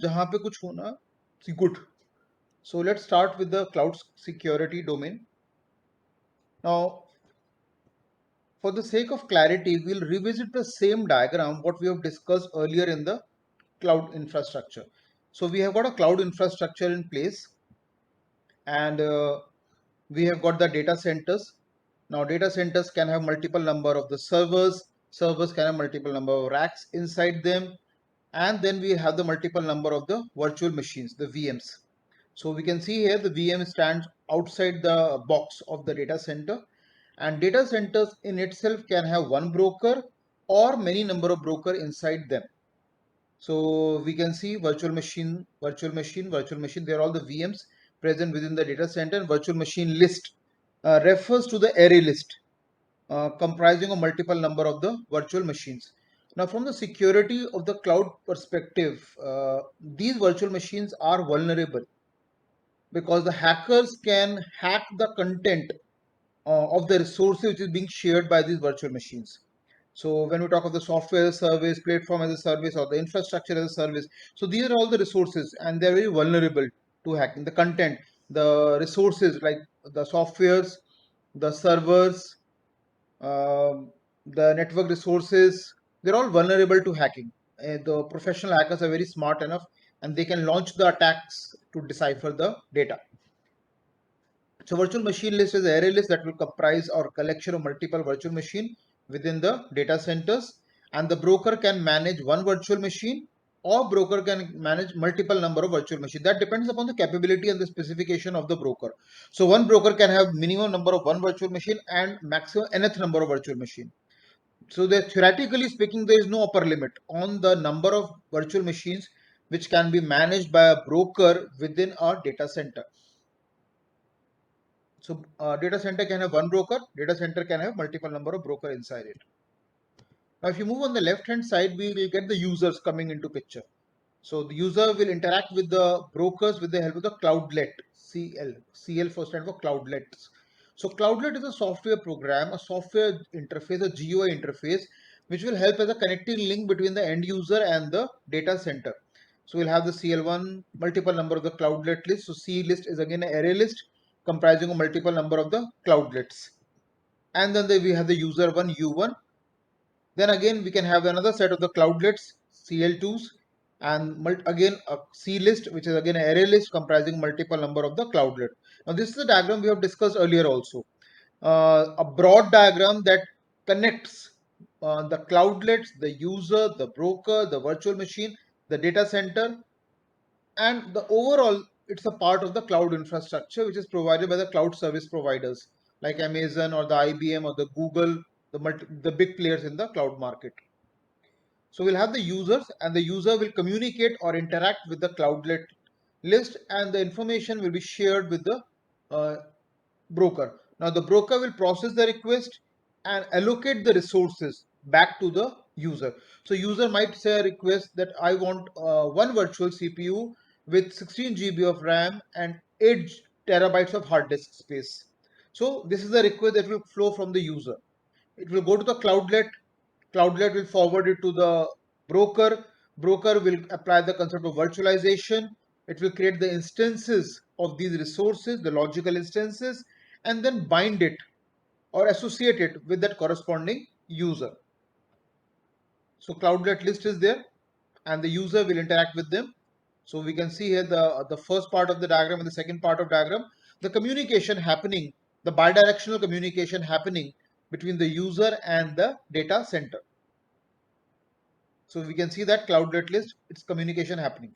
जहां पे कुछ होना good. So let's start with the cloud security domain. Now, for the sake of clarity, we'll revisit the same diagram what we have discussed earlier in the cloud infrastructure. So we have got a cloud infrastructure in place, and we have got the data centers. Now data centers can have multiple number of the servers can have multiple number of racks inside them, and then we have the multiple number of the virtual machines, the VMs. So we can see here the VM stands outside the box of the data center, and data centers in itself can have one broker or many number of broker inside them. So we can see virtual machine, virtual machine, virtual machine. They are all the VMs present within the data center. And virtual machine list refers to the array list comprising a multiple number of the virtual machines. Now, from the security of the cloud perspective, these virtual machines are vulnerable because the hackers can hack the content of the resources which is being shared by these virtual machines. So when we talk of the software as a service, platform as a service, or the infrastructure as a service, so these are all the resources, and they are very vulnerable to hacking. The content, the resources like the softwares, the servers, the network resources, they're all vulnerable to hacking. The professional hackers are very smart enough, and they can launch the attacks to decipher the data. So virtual machine list is an array list that will comprise or collection of multiple virtual machine within the data centers, and the broker can manage one virtual machine, or broker can manage multiple number of virtual machine. That depends upon the capability and the specification of the broker. So one broker can have minimum number of one virtual machine and maximum nth number of virtual machine. So that theoretically speaking, there is no upper limit on the number of virtual machines which can be managed by a broker within a data center. So data center can have one broker, data center can have multiple number of broker inside it. Now if you move on the left hand side, we will get the users coming into picture. So the user will interact with the brokers with the help of the Cloudlet, CL for stand for Cloudlets. So Cloudlet is a software program, a software interface, a GUI interface, which will help as a connecting link between the end user and the data center. So we'll have the CL1, multiple number of the cloudlet list. So C list is again an array list comprising a multiple number of the cloudlets. And then we have the user one, U1. Then again we can have another set of the cloudlets, CL2s, and again a C list, which is again an array list comprising multiple number of the cloudlet. Now this is the diagram we have discussed earlier also. A broad diagram that connects the cloudlets, the user, the broker, the virtual machine, the data center, and the overall it's a part of the cloud infrastructure which is provided by the cloud service providers like Amazon or the IBM or the Google, the big players in the cloud market. So we'll have the users, and the user will communicate or interact with the cloudlet list, and the information will be shared with the uh, broker. Now the broker will process the request and allocate the resources back to the user. So user might say a request that I want one virtual CPU with 16 GB of RAM and 8 terabytes of hard disk space. So this is the request that will flow from the user. It will go to the cloudlet. Cloudlet will forward it to the broker. Broker will apply the concept of virtualization. It will create the instances of these resources, the logical instances, and then bind it or associate it with that corresponding user. So cloudlet list is there, and the user will interact with them. So we can see here the first part of the diagram and the second part of diagram, the communication happening, the bidirectional communication happening between the user and the data center. So we can see that cloudlet list, it's communication happening.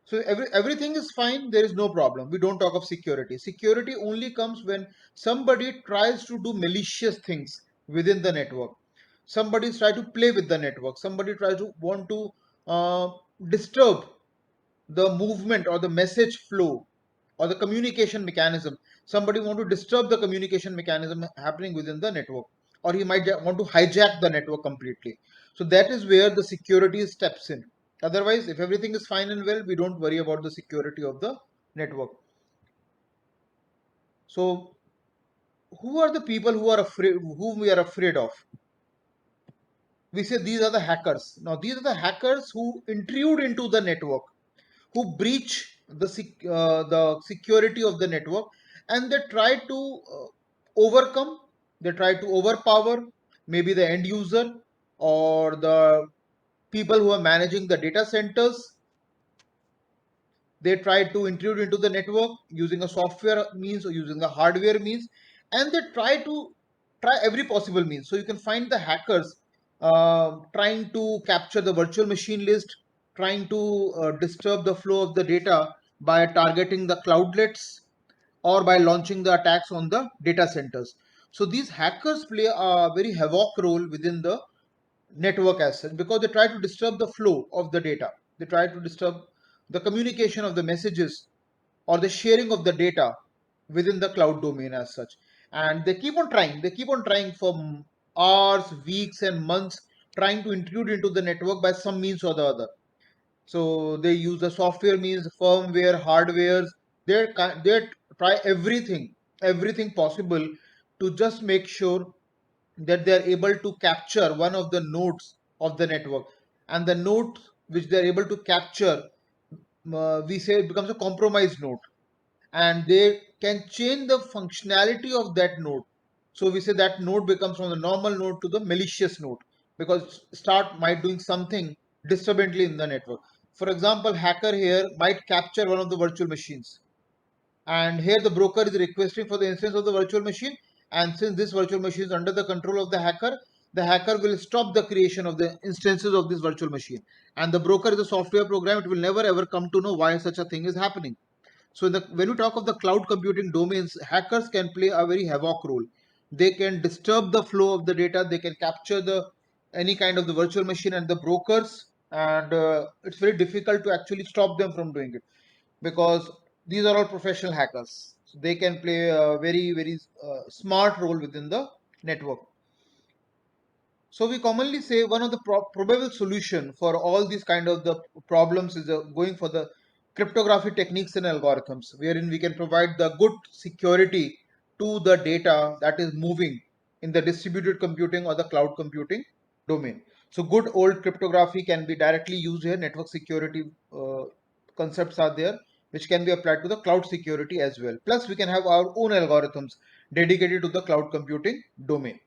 So everything is fine, there is no problem. We don't talk of security. Security only comes when somebody tries to do malicious things within the network. Somebody tries to play with the network. Somebody tries to want to disturb the movement or the message flow or the communication mechanism. Somebody want to disturb the communication mechanism happening within the network, or he might want to hijack the network completely. So that is where the security steps in. Otherwise, if everything is fine and well, we don't worry about the security of the network. So who are the people who are afraid, whom we are afraid of? We say these are the hackers. Now these are the hackers who intrude into the network. who breach the security of the network, and they try to overcome, they try to overpower maybe the end user or the people who are managing the data centers. They try to intrude into the network using a software means or using a hardware means, and they try every possible means. So you can find the hackers trying to capture the virtual machine list, trying to disturb the flow of the data by targeting the cloudlets or by launching the attacks on the data centers. So these hackers play a very havoc role within the network as such, because they try to disturb the flow of the data. They try to disturb the communication of the messages or the sharing of the data within the cloud domain as such. And they keep on trying for hours, weeks, and months, trying to intrude into the network by some means or the other. So they use the software means, firmware, hardwares. They try everything possible to just make sure that they are able to capture one of the nodes of the network, and the node which they are able to capture, we say it becomes a compromised node, and they can change the functionality of that node. So we say that node becomes from the normal node to the malicious node, because start might doing something disturbingly in the network. For example, hacker here might capture one of the virtual machines, and here the broker is requesting for the instance of the virtual machine, and since this virtual machine is under the control of the hacker will stop the creation of the instances of this virtual machine, and the broker is a software program, it will never ever come to know why such a thing is happening. So when we talk of the cloud computing domains, hackers can play a very havoc role. They can disturb the flow of the data, they can capture the any kind of the virtual machine and the brokers, and it's very difficult to actually stop them from doing it, because these are all professional hackers. So they can play a very smart role within the network. So we commonly say one of the probable solution for all these kind of the problems is going for the cryptography techniques and algorithms, wherein we can provide the good security to the data that is moving in the distributed computing or the cloud computing domain. So good old cryptography can be directly used here. Network security concepts are there, which can be applied to the cloud security as well. Plus, we can have our own algorithms dedicated to the cloud computing domain.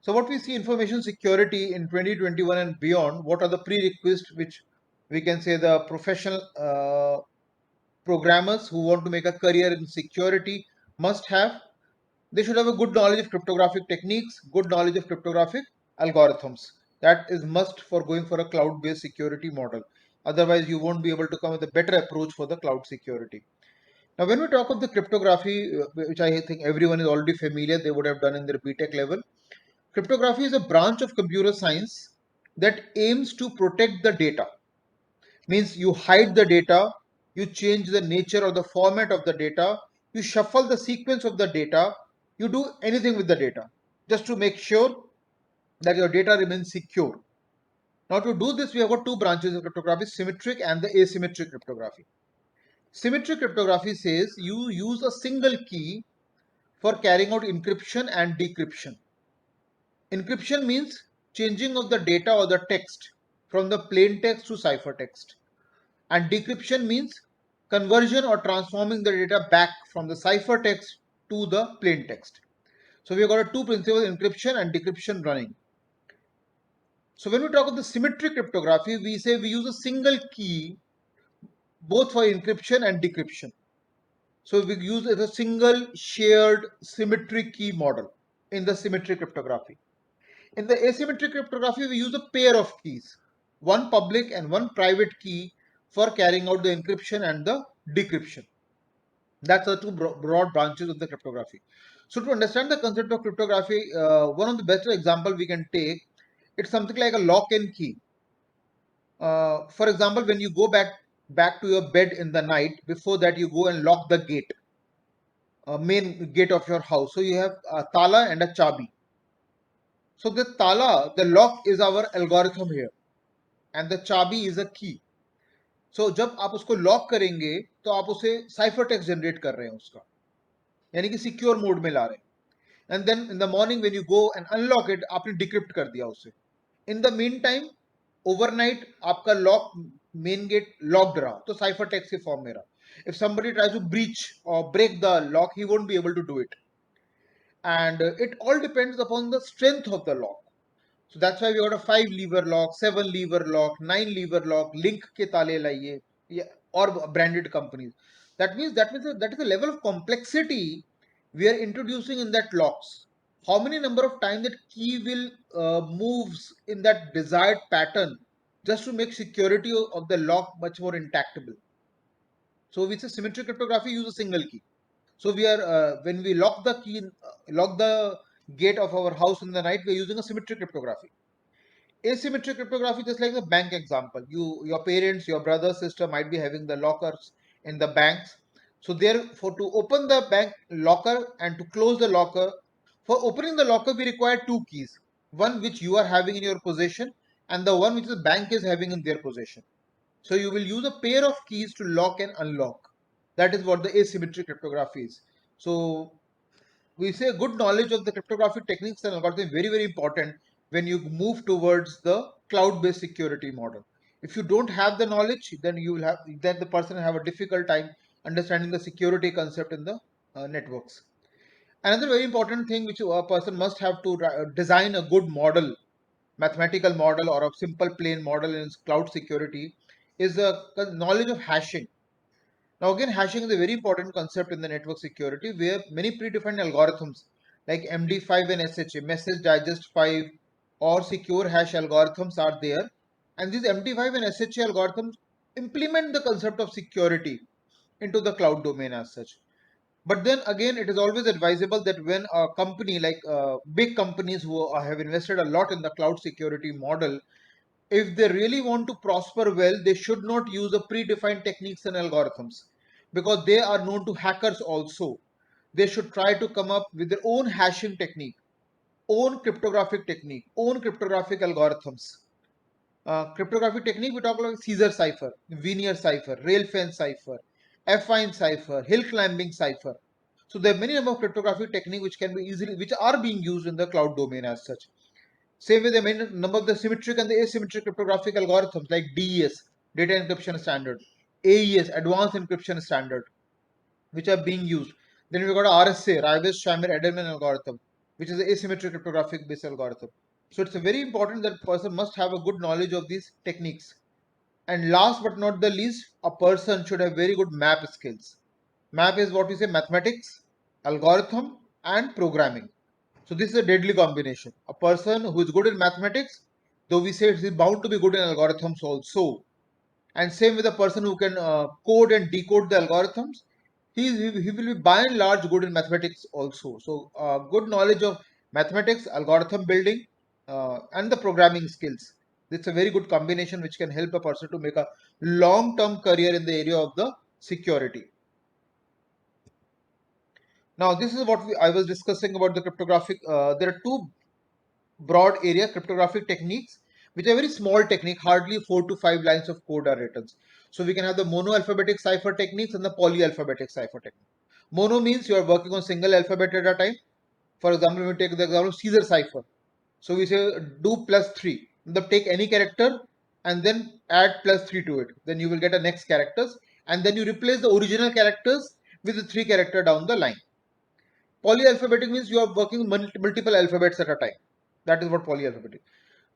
So what we see information security in 2021 and beyond, what are the prerequisites which we can say the professional programmers who want to make a career in security must have? They should have a good knowledge of cryptographic techniques, good knowledge of cryptographic algorithms. That is must for going for a cloud-based security model. Otherwise, you won't be able to come with a better approach for the cloud security. Now, when we talk of the cryptography, which I think everyone is already familiar, they would have done in their BTech level. Cryptography is a branch of computer science that aims to protect the data. Means you hide the data, you change the nature or the format of the data, you shuffle the sequence of the data, you do anything with the data just to make sure that your data remains secure. Now, to do this, we have got two branches of cryptography: symmetric and the asymmetric cryptography. Symmetric cryptography says you use a single key for carrying out encryption and decryption. Encryption means changing of the data or the text from the plain text to ciphertext. And decryption means conversion or transforming the data back from the ciphertext to the plain text. So we have got two principles, encryption and decryption running. So when we talk of the symmetric cryptography, we say we use a single key both for encryption and decryption. So we use a single shared symmetric key model in the symmetric cryptography. In the asymmetric cryptography, we use a pair of keys, one public and one private key for carrying out the encryption and the decryption. That's the two broad branches of the cryptography. So to understand the concept of cryptography, one of the best example we can take, it's something like a lock and key. For example, when you go back to your bed in the night, before that you go and lock the gate, main gate of your house. So you have a tala and a chabi. So the tala, the lock is our algorithm here, and the chabi is a key. So जब आप उसको lock करेंगे तो आप उसे cipher text generate कर रहे हैं उसका, यानी कि सिक्योर मोड में ला रहे हैं, and then in the morning when you go and unlock it, आपने डिक्रिप्ट कर दिया उसे. In the mean time, overnight आपका लॉक मेन गेट लॉक्ड रहा तो साइफर टेक्स्ट के फॉर्म में रहा. If somebody tries to breach or break the lock, he won't be able to do it. And it all depends upon the strength of the lock. So that's why we got a 5 lever lock, 7 lever lock, 9 lever lock, link ke tale laiye, yeah, or branded companies. That means that is the level of complexity we are introducing in that locks. How many number of times that key will moves in that desired pattern just to make security of the lock much more intactable. So with a symmetric cryptography, use a single key. So we are when we lock the key, lock the gate of our house in the night, we are using a symmetric cryptography. Asymmetric cryptography, just like the bank example, your parents, your brother, sister might be having the lockers in the banks. So therefore, to open the bank locker and to close the locker, for opening the locker we require two keys, one which you are having in your possession and the one which the bank is having in their possession. So you will use a pair of keys to lock and unlock. That is what the asymmetric cryptography is. So we say good knowledge of the cryptographic techniques and algorithms is very, very important when you move towards the cloud-based security model. If you don't have the knowledge, then the person will have a difficult time understanding the security concept in the networks. Another very important thing which a person must have to design a good model, mathematical model or a simple plain model in cloud security is the knowledge of hashing. Now again, hashing is a very important concept in the network security where many predefined algorithms like MD5 and SHA, Message Digest 5 or secure hash algorithms are there. And these MD5 and SHA algorithms implement the concept of security into the cloud domain as such. But then again, it is always advisable that when a company like big companies who have invested a lot in the cloud security model, if they really want to prosper well, they should not use the predefined techniques and algorithms because they are known to hackers also. They should try to come up with their own hashing technique, own cryptographic technique, own cryptographic algorithms. Cryptographic technique, we talk about Caesar cipher, Veneer cipher, Railfen cipher, affine cipher, hill climbing cipher. So there are many number of cryptographic techniques which can be easily, which are being used in the cloud domain as such. Same with the main number of the symmetric and the asymmetric cryptographic algorithms like DES, Data Encryption Standard, AES, Advanced Encryption Standard, which are being used. Then we've got RSA, Rivest Shamir Edelman algorithm, which is the asymmetric cryptographic based algorithm. So it's very important that person must have a good knowledge of these techniques. And last but not the least, a person should have very good map skills. Map is what we say mathematics, algorithm, and programming. So this is a deadly combination. A person who is good in mathematics, though we say he is bound to be good in algorithms also. And same with a person who can code and decode the algorithms, he will be by and large good in mathematics also. So good knowledge of mathematics, algorithm building, and the programming skills. It's a very good combination which can help a person to make a long-term career in the area of the security. Now, this is what I was discussing about the cryptographic. There are two broad area cryptographic techniques, which are very small technique, hardly 4 to 5 lines of code are written. So we can have the monoalphabetic cipher techniques and the polyalphabetic cipher technique. Mono means you are working on single alphabet at a time. For example, we take the example of Caesar cipher. So we say do plus 3. Take any character and then add plus 3 to it. Then you will get a next characters and then you replace the original characters with the 3 character down the line. Polyalphabetic means you are working multiple alphabets at a time. That is what polyalphabetic.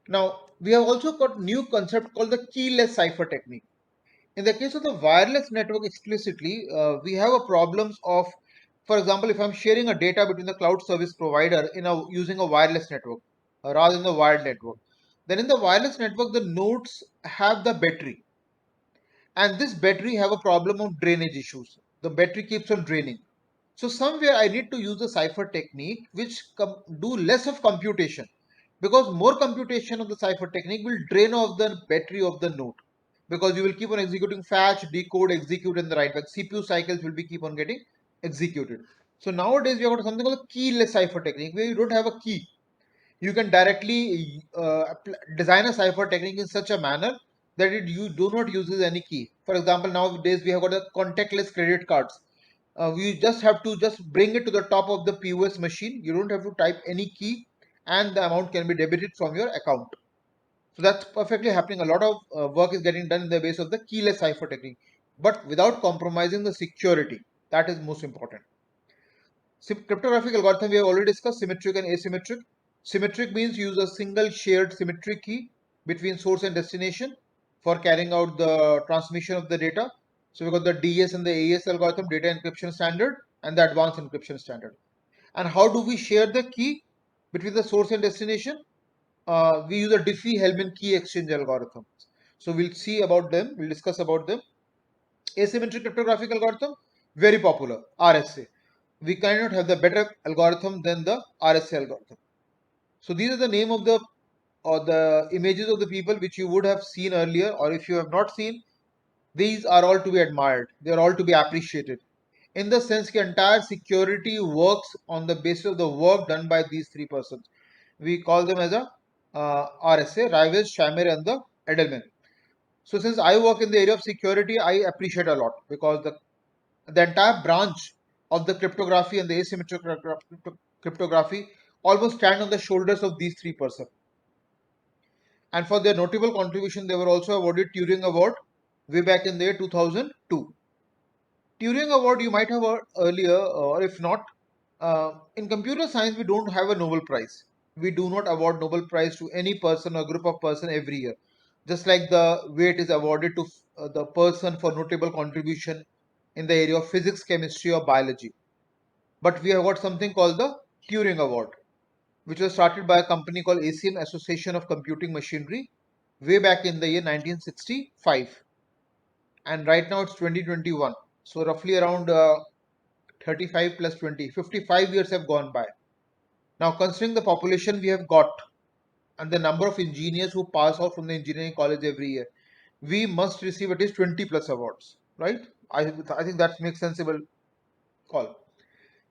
Now, we have also got new concept called the keyless cipher technique. In the case of the wireless network explicitly, we have a problems of, for example, if I'm sharing a data between the cloud service provider using a wireless network rather than the wired network, then in the wireless network, the nodes have the battery, and this battery have a problem of drainage issues. The battery keeps on draining. So somewhere I need to use the cipher technique which do less of computation because more computation of the cipher technique will drain off the battery of the node because you will keep on executing fetch, decode, execute in the right back. CPU cycles will be keep on getting executed. So nowadays we have got something called a keyless cipher technique where you don't have a key. You can directly design a cipher technique in such a manner that you do not use any key. For example, nowadays we have got a contactless credit cards. You just have to just bring it to the top of the POS machine. You don't have to type any key and the amount can be debited from your account. So that's perfectly happening. A lot of work is getting done in the base of the keyless cipher technique, but without compromising the security. That is most important. Cryptographic algorithm we have already discussed, symmetric and asymmetric. Symmetric means use a single shared symmetric key between source and destination for carrying out the transmission of the data. So we got the DS and the AES algorithm, data encryption standard, and the advanced encryption standard. And how do we share the key between the source and destination? We use a Diffie-Hellman key exchange algorithm. So we'll see about them. We'll discuss about them. Asymmetric cryptographic algorithm, very popular, RSA. We cannot have the better algorithm than the RSA algorithm. So these are the name of the or the images of the people which you would have seen earlier, or if you have not seen, these are all to be admired. They are all to be appreciated. In the sense that entire security works on the basis of the work done by these three persons. We call them as a RSA, Rives, Shamir, and the Edelman. So since I work in the area of security, I appreciate a lot because the entire branch of the cryptography and the asymmetric cryptography almost stand on the shoulders of these three persons. And for their notable contribution, they were also awarded Turing Award way back in the year 2002. Turing Award you might have heard earlier, or if not, in computer science we don't have a Nobel Prize. We do not award Nobel Prize to any person or group of person every year. Just like the way it is awarded to the person for notable contribution in the area of physics, chemistry, or biology. But we have got something called the Turing Award, which was started by a company called ACM, Association of Computing Machinery, way back in the year 1965. And right now it's 2021. So roughly around 35 plus 20, 55 years have gone by. Now, considering the population we have got and the number of engineers who pass out from the engineering college every year, we must receive at least 20 plus awards, right? I think that makes sensible call.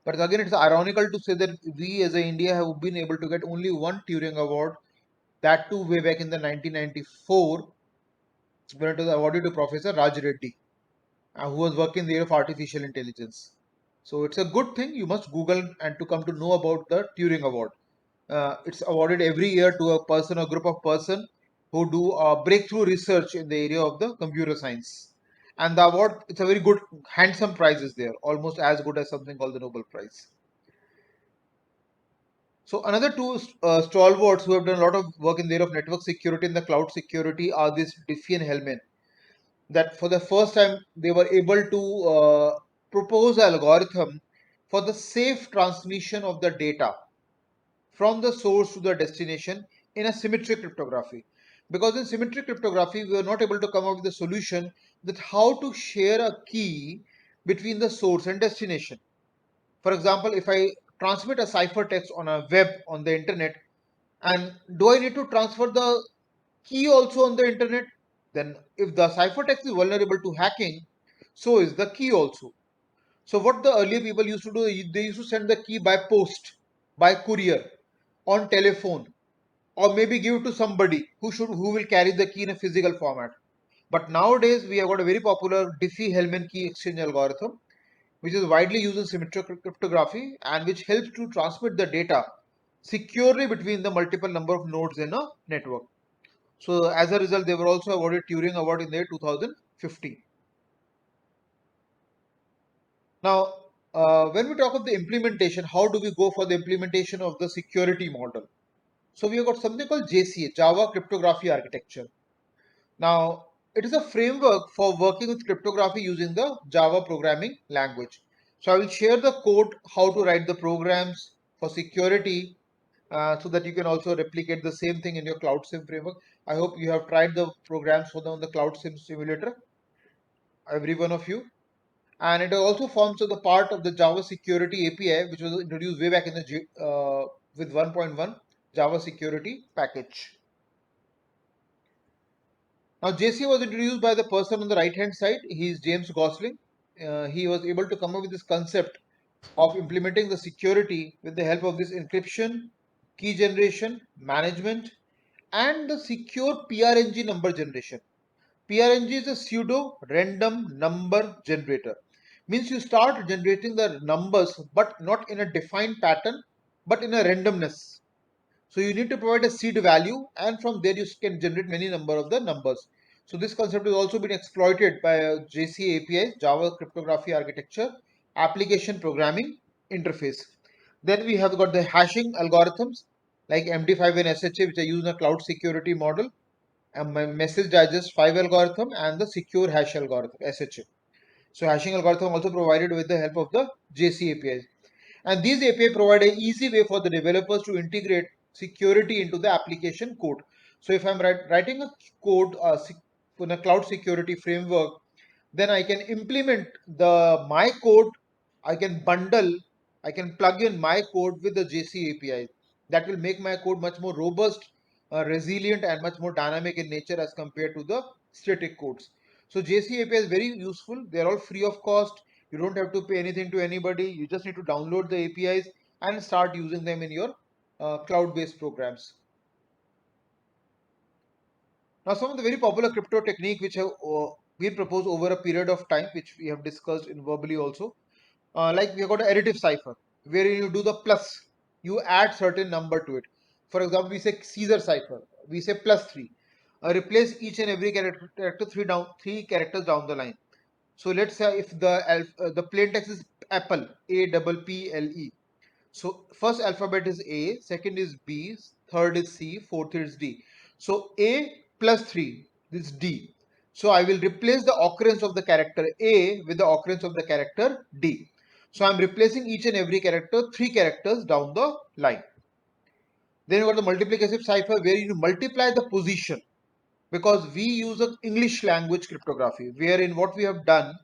But again, it's ironical to say that we as a India have been able to get only one Turing Award, that too way back in the 1994, when it was awarded to Professor Raj Reddy, who was working in the area of artificial intelligence. So it's a good thing. You must Google and to come to know about the Turing Award. It's awarded every year to a person or group of person who do breakthrough research in the area of the computer science. And the award, it's a very good, handsome prize is there, almost as good as something called the Nobel Prize. So another two stalwarts who have done a lot of work in the area of network security and the cloud security are this Diffie and Hellman. That for the first time they were able to propose an algorithm for the safe transmission of the data from the source to the destination in a symmetric cryptography. Because in symmetric cryptography, we were not able to come up with a solution that how to share a key between the source and destination. For example, if I transmit a ciphertext on a web on the internet, and do I need to transfer the key also on the internet? Then if the ciphertext is vulnerable to hacking, so is the key also. So what the earlier people used to do, they used to send the key by post, by courier, on telephone, or maybe give it to somebody who will carry the key in a physical format. But nowadays we have got a very popular Diffie-Hellman key exchange algorithm, which is widely used in symmetric cryptography and which helps to transmit the data securely between the multiple number of nodes in a network. So as a result, they were also awarded Turing Award in the year 2015. Now, when we talk of the implementation, how do we go for the implementation of the security model? So we have got something called JCA, Java Cryptography Architecture. Now, it is a framework for working with cryptography using the Java programming language. So I will share the code, how to write the programs for security, so that you can also replicate the same thing in your Cloud Sim framework. I hope you have tried the programs for on the Cloud Sim simulator, every one of you. And it also forms the part of the Java Security API, which was introduced way back in the with 1.1 Java Security package. Now, JC was introduced by the person on the right hand side. He is James Gosling. He was able to come up with this concept of implementing the security with the help of this encryption, key generation, management, and the secure PRNG number generation. PRNG is a pseudo random number generator. Means you start generating the numbers but not in a defined pattern but in a randomness. So you need to provide a seed value, and from there you can generate many number of the numbers. So this concept has also been exploited by JCA API, Java Cryptography Architecture, Application Programming Interface. Then we have got the hashing algorithms like MD5 and SHA, which are used in a cloud security model, a message digest 5 algorithm, and the secure hash algorithm SHA. So hashing algorithm also provided with the help of the JC APIs. And these API provide an easy way for the developers to integrate security into the application code. So if I'm writing a code in a cloud security framework, then I can implement the my code, I can bundle, I can plug in my code with the JC API. That will make my code much more robust, resilient, and much more dynamic in nature as compared to the static codes. So JC API is very useful. They are all free of cost. You don't have to pay anything to anybody. You just need to download the APIs and start using them in your cloud-based programs. Now, some of the very popular crypto technique which have been proposed over a period of time, which we have discussed in verbally also, like we have got an additive cipher, where you do the plus, you add certain number to it. For example, we say Caesar cipher, we say plus 3. Replace each and every character three characters down the line. So let's say if the plain text is apple, APPLE. So first alphabet is A, second is B, third is C, fourth is D. So A plus 3 is D. So I will replace the occurrence of the character A with the occurrence of the character D. So I'm replacing each and every character, three characters down the line. Then you got the multiplicative cipher where you multiply the position, because we use an English language cryptography, wherein what we have done,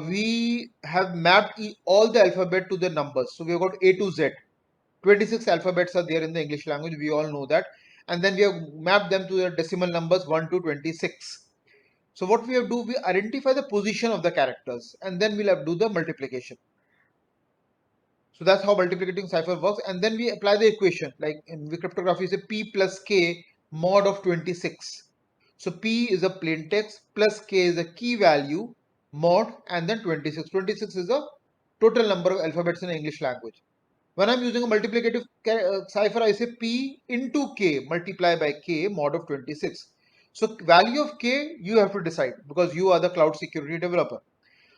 we have mapped all the alphabet to the numbers. So we have got A to Z. 26 alphabets are there in the English language, we all know that. And then we have mapped them to the decimal numbers 1 to 26. So what we have do, we identify the position of the characters and then we'll have do the multiplication. So that's how multiplicating cipher works. And then we apply the equation, like in the cryptography, say P plus K mod of 26. So P is a plain text, plus K is a key value, mod, and then 26. 26 is the total number of alphabets in English language. When I'm using a multiplicative cipher, I say P into K multiply by K mod of 26. So value of K you have to decide, because you are the cloud security developer.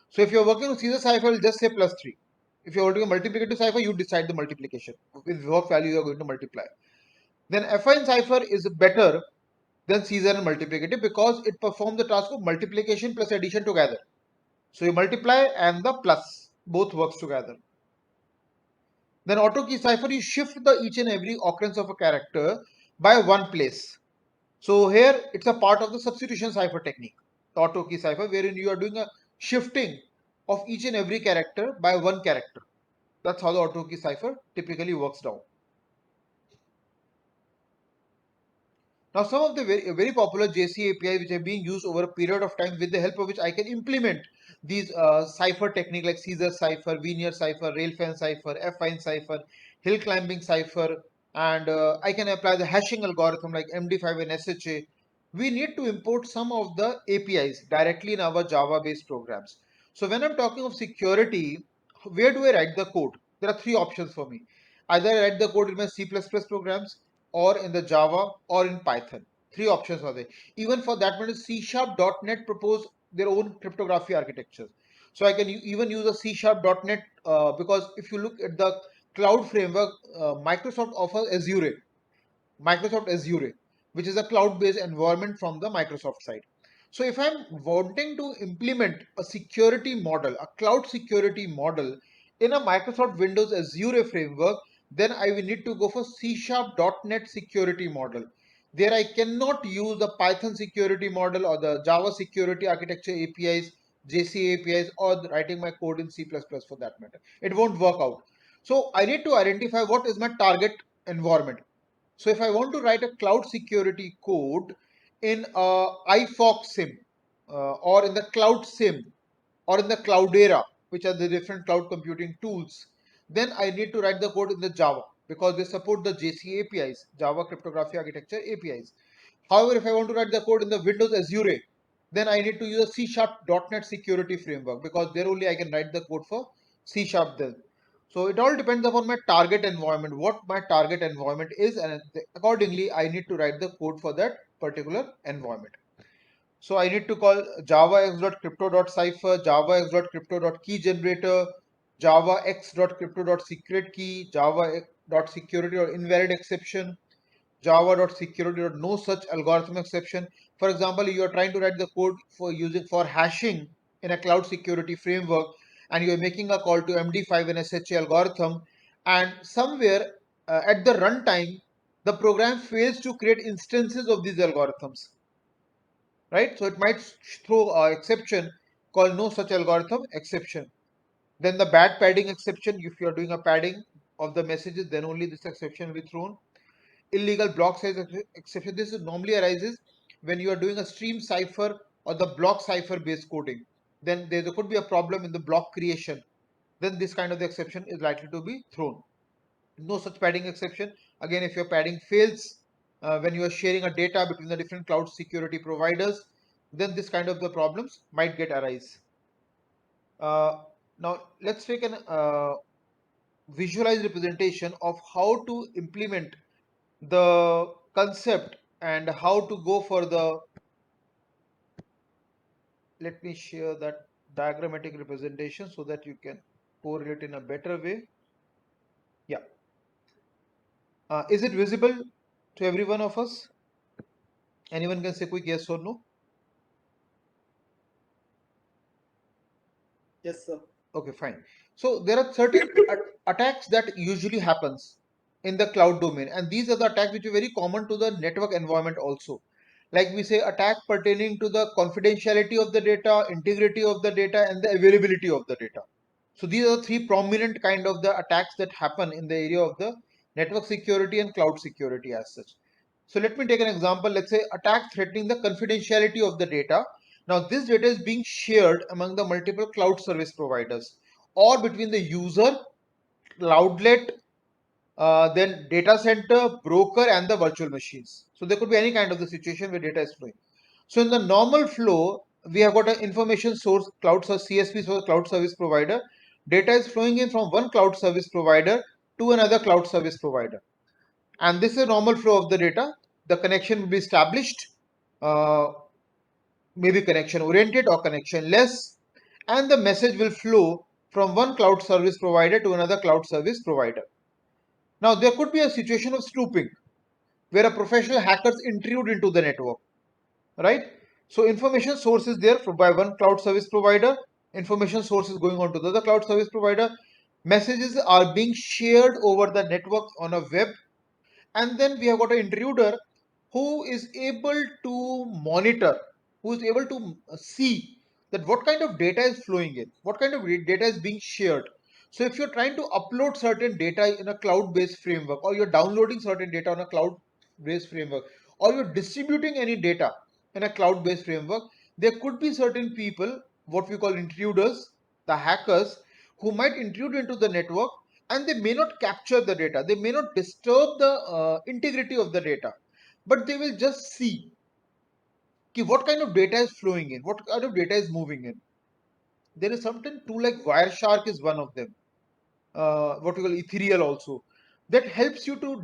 So if you're working with Caesar cipher, you'll just say plus 3. If you're working a multiplicative cipher, you decide the multiplication with what value you are going to multiply. Then affine cipher is better than Caesar and multiplicative because it performs the task of multiplication plus addition together. So you multiply and the plus both works together. Then auto key cipher, you shift the each and every occurrence of a character by one place. So here it's a part of the substitution cipher technique, the auto key cipher, wherein you are doing a shifting of each and every character by one character. That's how the auto key cipher typically works down. Now, some of the very popular JC API which are being used over a period of time, with the help of which I can implement these cipher technique like Caesar cipher, Wiener cipher, Railfan cipher, affine cipher, hill climbing cipher, and I can apply the hashing algorithm like MD5 and SHA. We need to import some of the APIs directly in our Java-based programs. So when I'm talking of security, where do I write the code? There are three options for me. Either I write the code in my C++ programs, or in the Java, or in Python. Three options are there. Even for that matter, C Sharp .NET propose their own cryptography architectures. So I can even use a C Sharp .NET because if you look at the cloud framework, Microsoft offers Microsoft Azure, which is a cloud-based environment from the Microsoft side. So if I'm wanting to implement a security model, a cloud security model in a Microsoft Windows Azure framework, then I will need to go for C Sharp .NET security model. There I cannot use the Python security model or the Java security architecture APIs, JC APIs, or writing my code in C++ for that matter. It won't work out. So I need to identify what is my target environment. So if I want to write a cloud security code in iFox SIM or in the Cloud SIM or in the Cloudera, which are the different cloud computing tools, then I need to write the code in the Java because they support the JC APIs, Java Cryptography Architecture APIs. However, if I want to write the code in the Windows Azure, then I need to use a C Sharp .NET security framework because there only I can write the code for C Sharp then. So it all depends upon my target environment, what my target environment is, and accordingly I need to write the code for that particular environment. So I need to call javax.crypto.cipher, javax.crypto.key generator, javax.crypto.secret key, java.security or invalid exception, java.security or no such algorithm exception. For example, you are trying to write the code for using for hashing in a cloud security framework, and you are making a call to MD5 and SHA algorithm, and somewhere at the runtime, the program fails to create instances of these algorithms, right? So it might throw an exception called no such algorithm exception. Then the bad padding exception, if you are doing a padding of the messages, then only this exception will be thrown. Illegal block size exception, this normally arises when you are doing a stream cipher or the block cipher based coding. Then there could be a problem in the block creation. Then this kind of the exception is likely to be thrown. No such padding exception. Again, if your padding fails when you are sharing a data between the different cloud security providers, then this kind of the problems might get arise. Now let's take an visualized representation of how to implement the concept and how to go for the, let me share that diagrammatic representation so that you can correlate in a better way. Yeah. Is it visible to every one of us? Anyone can say quick yes or no. Yes, sir. Okay, fine. So there are certain attacks that usually happens in the cloud domain, and these are the attacks which are very common to the network environment also. Like we say, attack pertaining to the confidentiality of the data, integrity of the data, and the availability of the data. So these are the three prominent kind of the attacks that happen in the area of the network security and cloud security as such. So let me take an example. Let's say attack threatening the confidentiality of the data. Now this data is being shared among the multiple cloud service providers or between the user, cloudlet, then data center, broker, and the virtual machines. So there could be any kind of the situation where data is flowing. So in the normal flow, we have got an information source, cloud service, CSP, so cloud service provider. Data is flowing in from one cloud service provider to another cloud service provider. And this is a normal flow of the data. The connection will be established, uh, maybe connection oriented or connection less, and the message will flow from one cloud service provider to another cloud service provider. Now, there could be a situation of spoofing where a professional hackers intrude into the network, right? So information source is there by one cloud service provider, information source is going on to the other cloud service provider, messages are being shared over the network on a web, and then we have got an intruder who is able to monitor, who is able to see that what kind of data is flowing in, what kind of data is being shared. So if you're trying to upload certain data in a cloud-based framework, or you're downloading certain data on a cloud-based framework, or you're distributing any data in a cloud-based framework, there could be certain people, what we call intruders, the hackers, who might intrude into the network, and they may not capture the data, they may not disturb the integrity of the data, but they will just see what kind of data is flowing in, what kind of data is moving in. There is something tool like Wireshark is one of them, what we call Ethereal also, that helps you to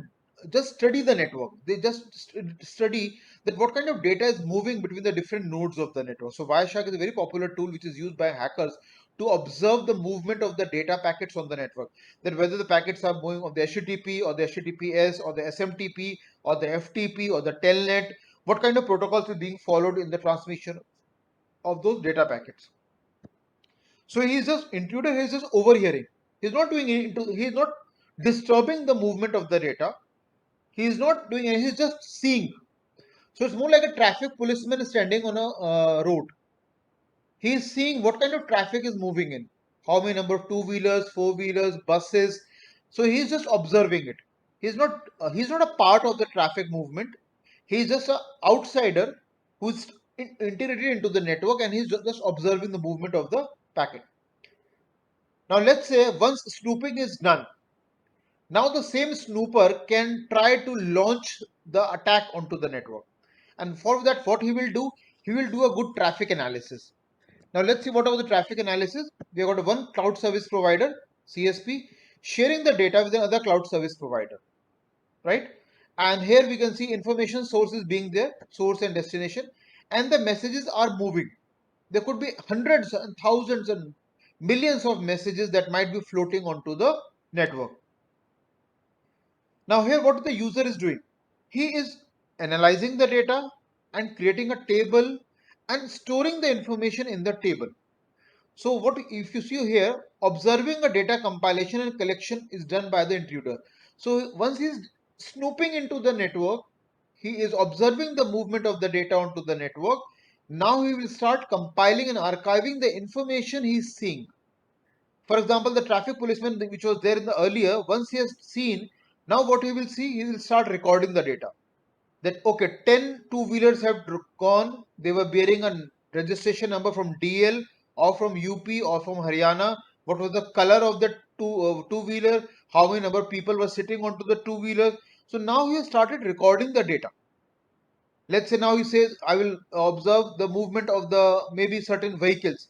just study the network. They just study that what kind of data is moving between the different nodes of the network. So Wireshark is a very popular tool which is used by hackers to observe the movement of the data packets on the network. That whether the packets are moving on the HTTP or the HTTPS or the SMTP or the FTP or the Telnet, what kind of protocols are being followed in the transmission of those data packets. So he's just intruder, he's just overhearing. He's not doing it, he's not disturbing the movement of the data. He's not doing it, he's just seeing. So it's more like a traffic policeman standing on a road. He's seeing what kind of traffic is moving in, how many number of two-wheelers, four-wheelers, buses. So he's just observing it. He's not a part of the traffic movement. He's just an outsider who's integrated into the network, and he's just observing the movement of the packet. Now let's say once snooping is done, now the same snooper can try to launch the attack onto the network. And for that, what he will do, he will do a good traffic analysis. Now let's see what about the traffic analysis. We have got one cloud service provider, CSP. sharing the data with another cloud service provider, right? And here we can see information sources being there, source and destination, and the messages are moving. There could be hundreds and thousands and millions of messages that might be floating onto the network. Now here what the user is doing, he is analyzing the data and creating a table and storing the information in the table. So what if you see here, observing a data compilation and collection is done by the intruder. So once he is snooping into the network, he is observing the movement of the data onto the network. Now he will start compiling and archiving the information he is seeing. For example, the traffic policeman which was there in the earlier, once he has seen, now what he will see, he will start recording the data. That okay, 10 two-wheelers have gone, they were bearing a registration number from DL or from UP or from Haryana. What was the color of the two-wheeler? How many number of people were sitting onto the two-wheeler? So now he has started recording the data. Let's say now he says, I will observe the movement of the maybe certain vehicles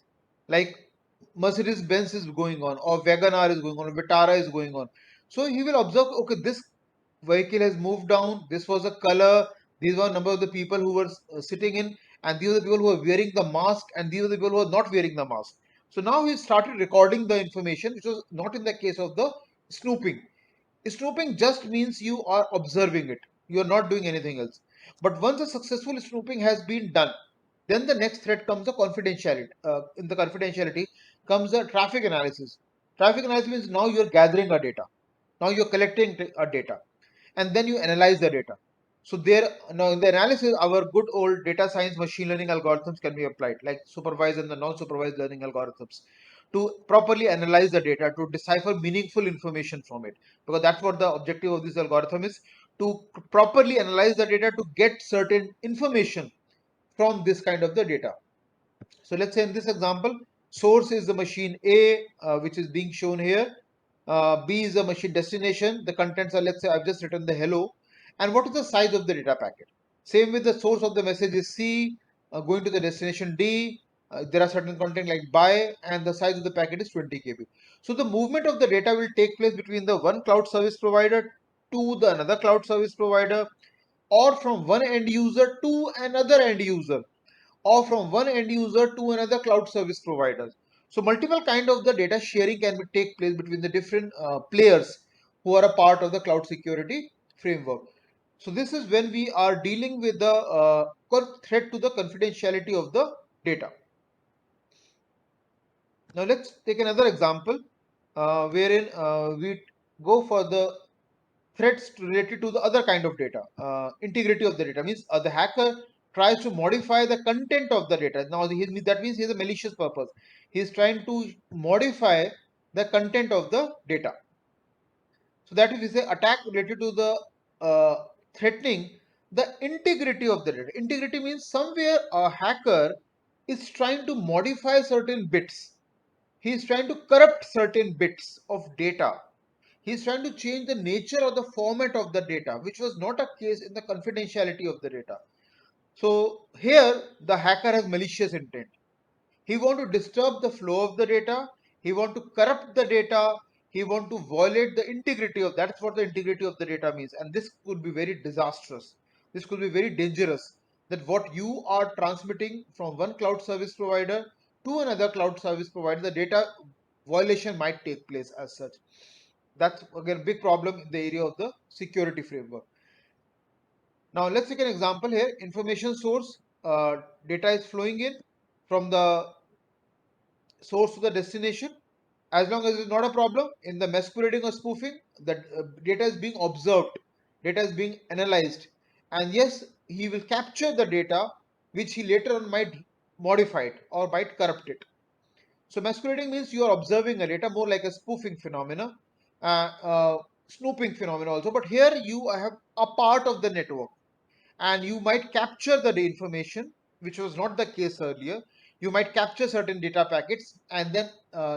like Mercedes Benz is going on, or Wagoner is going on, or Vitara is going on. So he will observe, okay, this vehicle has moved down, this was a color, these were number of the people who were sitting in, and these are the people who are wearing the mask, and these are the people who are not wearing the mask. So now he started recording the information, which was not in the case of the snooping. Snooping just means you are observing it. You are not doing anything else. But once a successful snooping has been done, then the next threat comes the confidentiality. In the confidentiality comes the traffic analysis. Traffic analysis means now you are gathering a data. Now you are collecting a data, and then you analyze the data. So there now in the analysis, our good old data science machine learning algorithms can be applied, like supervised and the non-supervised learning algorithms, to properly analyze the data to decipher meaningful information from it. Because that's what the objective of this algorithm is, to properly analyze the data to get certain information from this kind of the data. So let's say in this example, source is the machine A, which is being shown here. B is the machine destination. The contents are, let's say I've just written the hello. And what is the size of the data packet? Same with the source of the message is C, going to the destination D. There are certain content like buy, and the size of the packet is 20 KB. So the movement of the data will take place between the one cloud service provider to the another cloud service provider, or from one end user to another end user, or from one end user to another cloud service provider. So multiple kind of the data sharing can take place between the different players who are a part of the cloud security framework. So this is when we are dealing with the threat to the confidentiality of the data. Now let's take another example wherein we go for the threats related to the other kind of data. Integrity of the data means the hacker tries to modify the content of the data. Now that means he has a malicious purpose. He is trying to modify the content of the data. So that is a attack related to the threatening the integrity of the data. Integrity means somewhere a hacker is trying to modify certain bits. He is trying to corrupt certain bits of data. He's trying to change the nature or the format of the data, which was not a case in the confidentiality of the data. So here the hacker has malicious intent. He want to disturb the flow of the data. He want to corrupt the data. He want to violate the integrity of that's what the integrity of the data means. And this could be very disastrous. This could be very dangerous. That what you are transmitting from one cloud service provider to another cloud service provider, the data violation might take place as such. That's again big problem in the area of the security framework. Now let's take an example here. Information source, data is flowing in from the source to the destination. As long as it's not a problem in the masquerading or spoofing, the data is being observed, data is being analyzed, and yes, he will capture the data which he later on might modify it or might corrupt it. So masquerading means you are observing a data more like a spoofing phenomena, snooping phenomena also. But here you have a part of the network, and you might capture the information, which was not the case earlier. You might capture certain data packets and then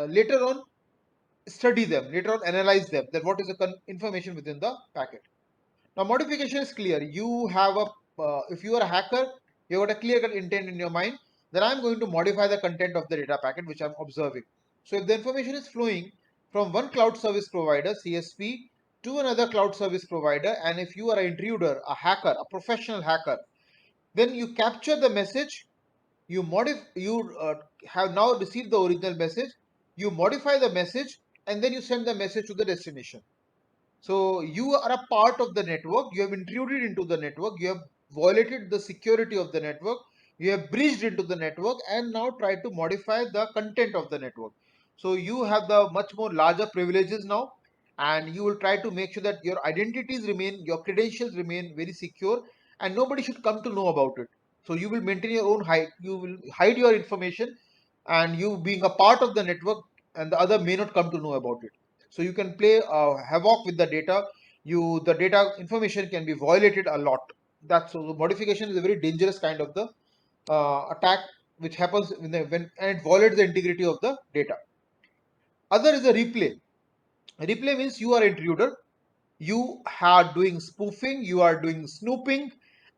later on study them, later on analyze them. That what is the information within the packet. Now modification is clear. You have a if you are a hacker, you got a clear cut intent in your mind that I'm going to modify the content of the data packet which I'm observing. So if the information is flowing from one cloud service provider, CSP, to another cloud service provider. And if you are an intruder, a hacker, a professional hacker, then you capture the message, you have now received the original message, you modify the message, and then you send the message to the destination. So you are a part of the network, you have intruded into the network, you have violated the security of the network, you have breached into the network and now try to modify the content of the network. So you have the much more larger privileges now, and you will try to make sure that your identities remain, your credentials remain very secure, and nobody should come to know about it. So you will maintain your own hide, you will hide your information, and you being a part of the network, and the other may not come to know about it. So you can play havoc with the data. The data information can be violated a lot. That's so the modification is a very dangerous kind of the attack which happens when and it violates the integrity of the data. Other is a replay. Replay means you are an intruder, you are doing spoofing, you are doing snooping,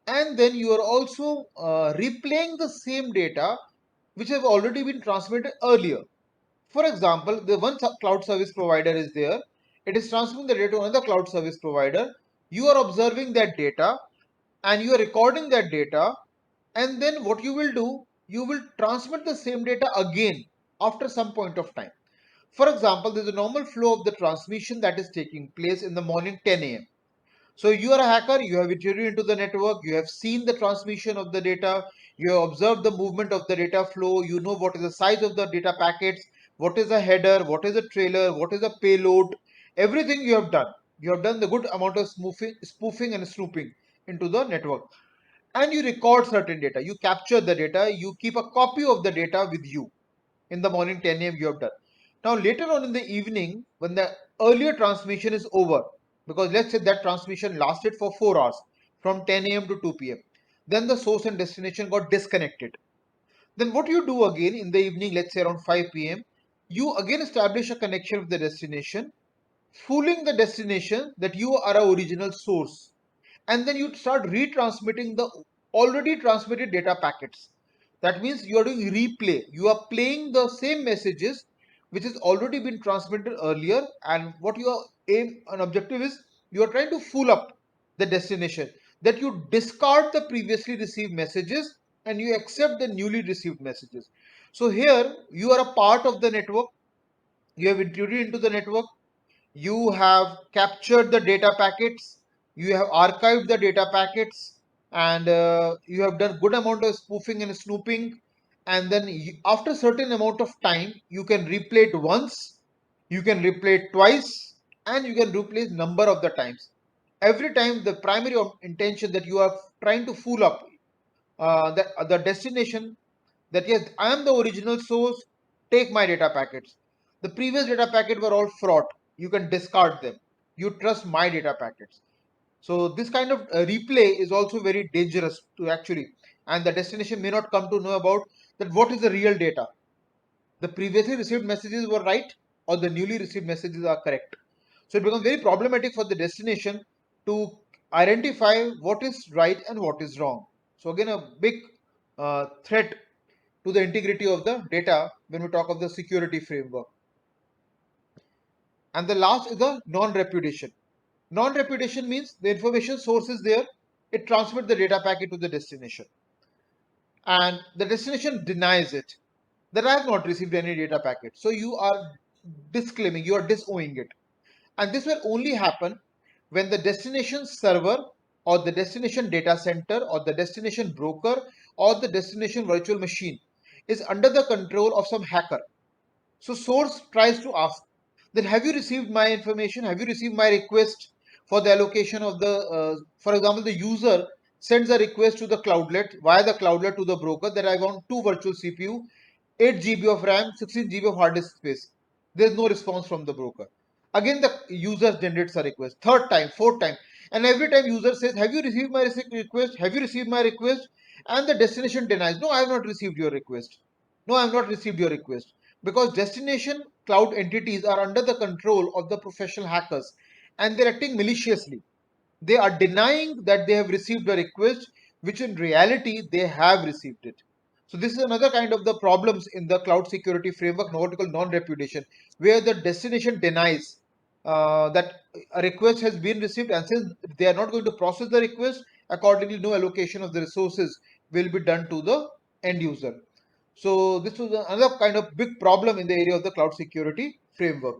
and then you are also replaying the same data which have already been transmitted earlier. For example, the one cloud service provider is there, it is transmitting the data to another cloud service provider. You are observing that data and you are recording that data, and then what you will do, you will transmit the same data again after some point of time. For example, there is a normal flow of the transmission that is taking place in the morning 10 a.m. So you are a hacker, you have intruded into the network, you have seen the transmission of the data, you have observed the movement of the data flow, you know what is the size of the data packets, what is a header, what is a trailer, what is a payload, everything you have done. You have done the good amount of spoofing and snooping into the network. And you record certain data, you capture the data, you keep a copy of the data with you. In the morning 10 a.m. you have done. Now later on in the evening, when the earlier transmission is over, because let's say that transmission lasted for 4 hours from 10 a.m. to 2 p.m., then the source and destination got disconnected. Then what you do again in the evening, let's say around 5 p.m., you again establish a connection with the destination, fooling the destination that you are a original source, and then you start retransmitting the already transmitted data packets. That means you are doing replay, you are playing the same messages which has already been transmitted earlier, and what your aim and objective is, you are trying to fool up the destination that you discard the previously received messages and you accept the newly received messages. So here you are a part of the network, you have intruded into the network, you have captured the data packets, you have archived the data packets, and you have done good amount of spoofing and snooping, and then after certain amount of time you can replay it once, you can replay it twice, and you can replay it number of the times. Every time the primary intention that you are trying to fool up the destination, that yes, I am the original source, take my data packets. The previous data packet were all fraud, you can discard them, you trust my data packets. So this kind of replay is also very dangerous to actually, and the destination may not come to know about that what is the real data, the previously received messages were right or the newly received messages are correct. So it becomes very problematic for the destination to identify what is right and what is wrong. So again, a big threat to the integrity of the data when we talk of the security framework. And the last is the non-repudiation. Non-repudiation means the information source is there, it transmits the data packet to the destination, and the destination denies it, that I have not received any data packet. So you are disclaiming, you are disowning it. And this will only happen when the destination server or the destination data center or the destination broker or the destination virtual machine is under the control of some hacker. So source tries to ask, then have you received my information? Have you received my request for the allocation of the, for example, the user sends a request to the cloudlet via the cloudlet to the broker that I want 2 virtual CPU, 8 GB of RAM, 16 GB of hard disk space. There is no response from the broker. Again, the user generates a request, third time, fourth time, and every time user says, have you received my request? Have you received my request? And the destination denies, no, I have not received your request. No, I have not received your request, because destination cloud entities are under the control of the professional hackers and they're acting maliciously. They are denying that they have received a request, which in reality they have received it. So this is another kind of the problems in the cloud security framework, what we call non-repudiation, where the destination denies that a request has been received, and since they are not going to process the request, accordingly no allocation of the resources will be done to the end user. So this was another kind of big problem in the area of the cloud security framework.